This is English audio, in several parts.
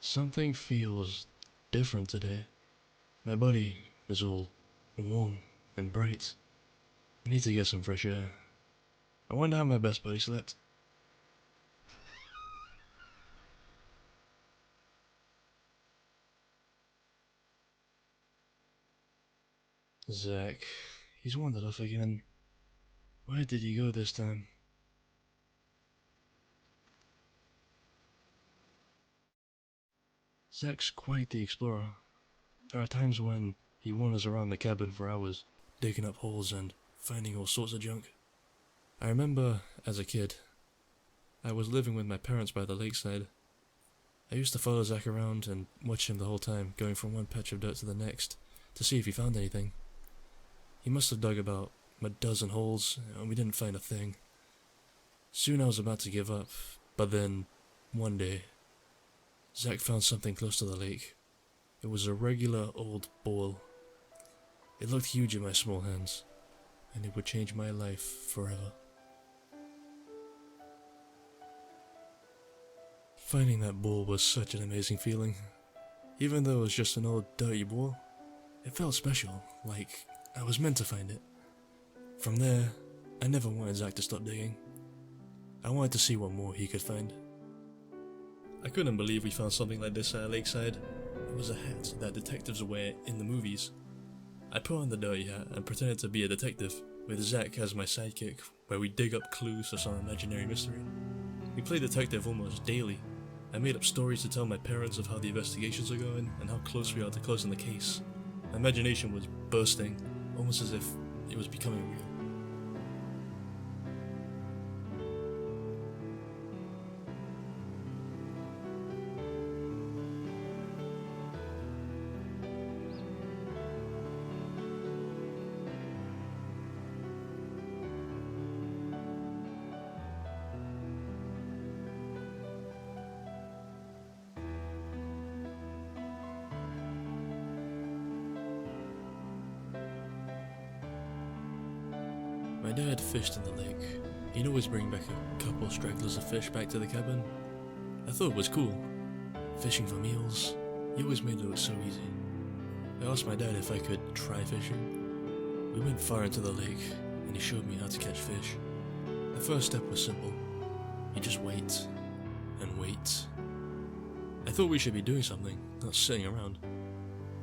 Something feels different today. My body is all warm and bright. I need to get some fresh air. I wonder how my best buddy slept. Zach. He's wandered off again. Where did he go this time? Zach's quite the explorer. There are times when he wanders around the cabin for hours, digging up holes and finding all sorts of junk. I remember, as a kid, I was living with my parents by the lakeside. I used to follow Zach around and watch him the whole time, going from one patch of dirt to the next, to see if he found anything. He must have dug about a dozen holes, and we didn't find a thing. Soon I was about to give up, but then, one day, Zach found something close to the lake. It was a regular old ball. It looked huge in my small hands, and it would change my life forever. Finding that ball was such an amazing feeling. Even though it was just an old dirty ball, it felt special, like I was meant to find it. From there, I never wanted Zach to stop digging. I wanted to see what more he could find. I couldn't believe we found something like this at a lakeside. It was a hat that detectives wear in the movies. I put on the dirty hat and pretended to be a detective, with Zach as my sidekick, where we dig up clues to some imaginary mystery. We play detective almost daily. I made up stories to tell my parents of how the investigations are going and how close we are to closing the case. My imagination was bursting, almost as if it was becoming real. My dad fished in the lake. He'd always bring back a couple stragglers of fish back to the cabin. I thought it was cool. Fishing for meals, he always made it look so easy. I asked my dad if I could try fishing. We went far into the lake, and he showed me how to catch fish. The first step was simple. You just wait, and wait. I thought we should be doing something, not sitting around.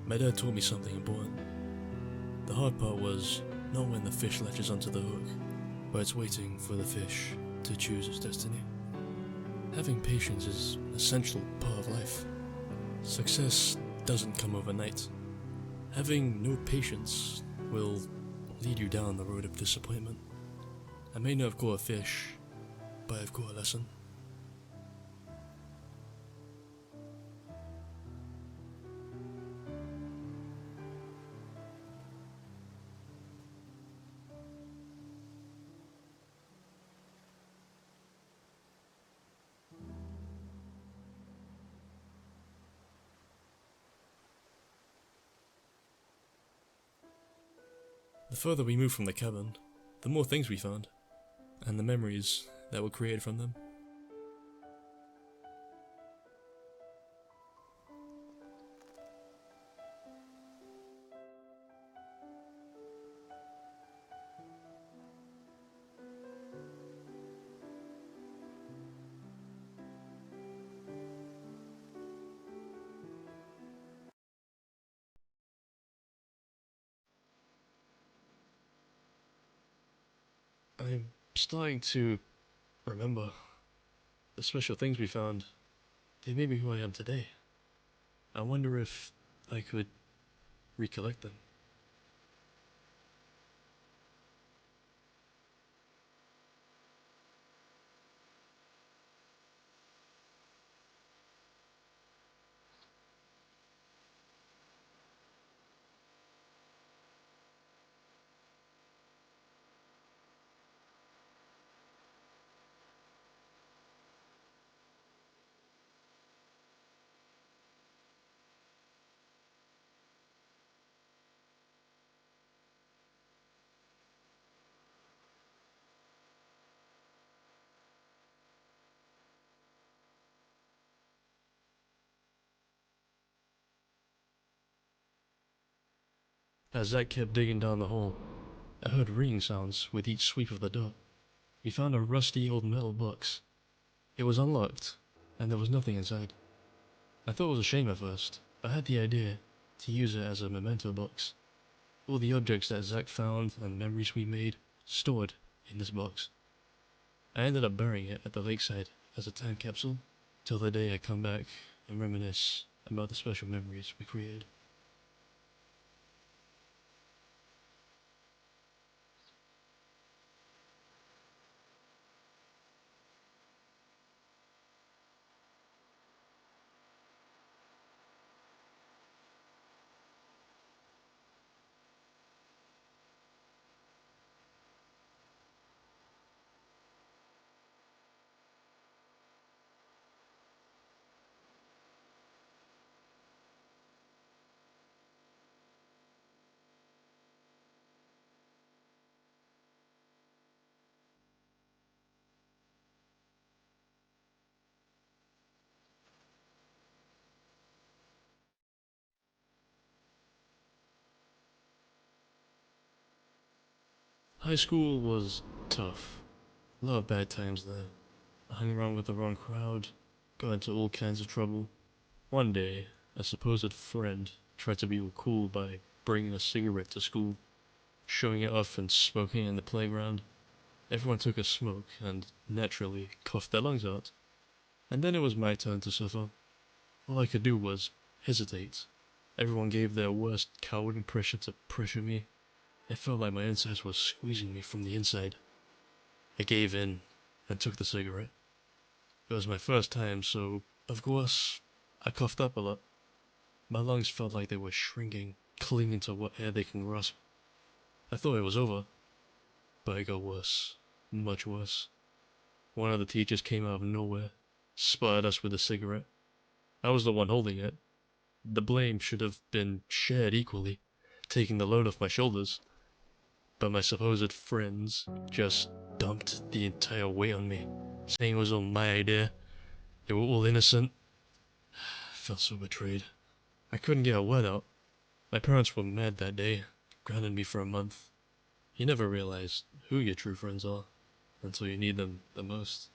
My dad taught me something important. The hard part was not when the fish latches onto the hook, but it's waiting for the fish to choose its destiny. Having patience is an essential part of life. Success doesn't come overnight. Having no patience will lead you down the road of disappointment. I may not have caught a fish, but I've caught a lesson. The further we moved from the cabin, the more things we found, and the memories that were created from them. I'm starting to remember the special things we found. They made me who I am today. I wonder if I could recollect them. As Zack kept digging down the hole, I heard ringing sounds with each sweep of the dirt. We found a rusty old metal box. It was unlocked, and there was nothing inside. I thought it was a shame at first. I had the idea to use it as a memento box. All the objects that Zack found and memories we made stored in this box. I ended up burying it at the lakeside as a time capsule till the day I come back and reminisce about the special memories we created. High school was tough. A lot of bad times there. I hung around with the wrong crowd, got into all kinds of trouble. One day, a supposed friend tried to be all cool by bringing a cigarette to school, showing it off and smoking in the playground. Everyone took a smoke and, naturally, coughed their lungs out. And then it was my turn to suffer. All I could do was hesitate. Everyone gave their worst coward impression to pressure me. It felt like my insides were squeezing me from the inside. I gave in and took the cigarette. It was my first time, so, of course, I coughed up a lot. My lungs felt like they were shrinking, clinging to what air they can grasp. I thought it was over, but it got worse. Much worse. One of the teachers came out of nowhere, spotted us with a cigarette. I was the one holding it. The blame should have been shared equally, taking the load off my shoulders. But my supposed friends just dumped the entire weight on me, saying it was all my idea. They were all innocent. I felt so betrayed. I couldn't get a word out. My parents were mad that day, grounded me for a month. You never realize who your true friends are until you need them the most.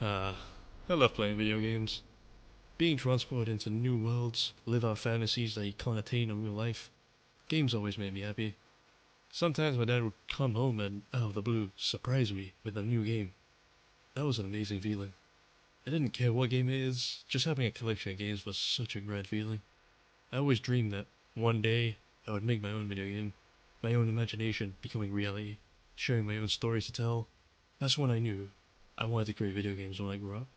Ah, I love playing video games. Being transported into new worlds, live out fantasies that you can't attain in real life. Games always made me happy. Sometimes my dad would come home and, out of the blue, surprise me with a new game. That was an amazing feeling. I didn't care what game it is, just having a collection of games was such a great feeling. I always dreamed that one day I would make my own video game, my own imagination becoming reality, sharing my own stories to tell. That's when I knew I wanted to create video games when I grew up.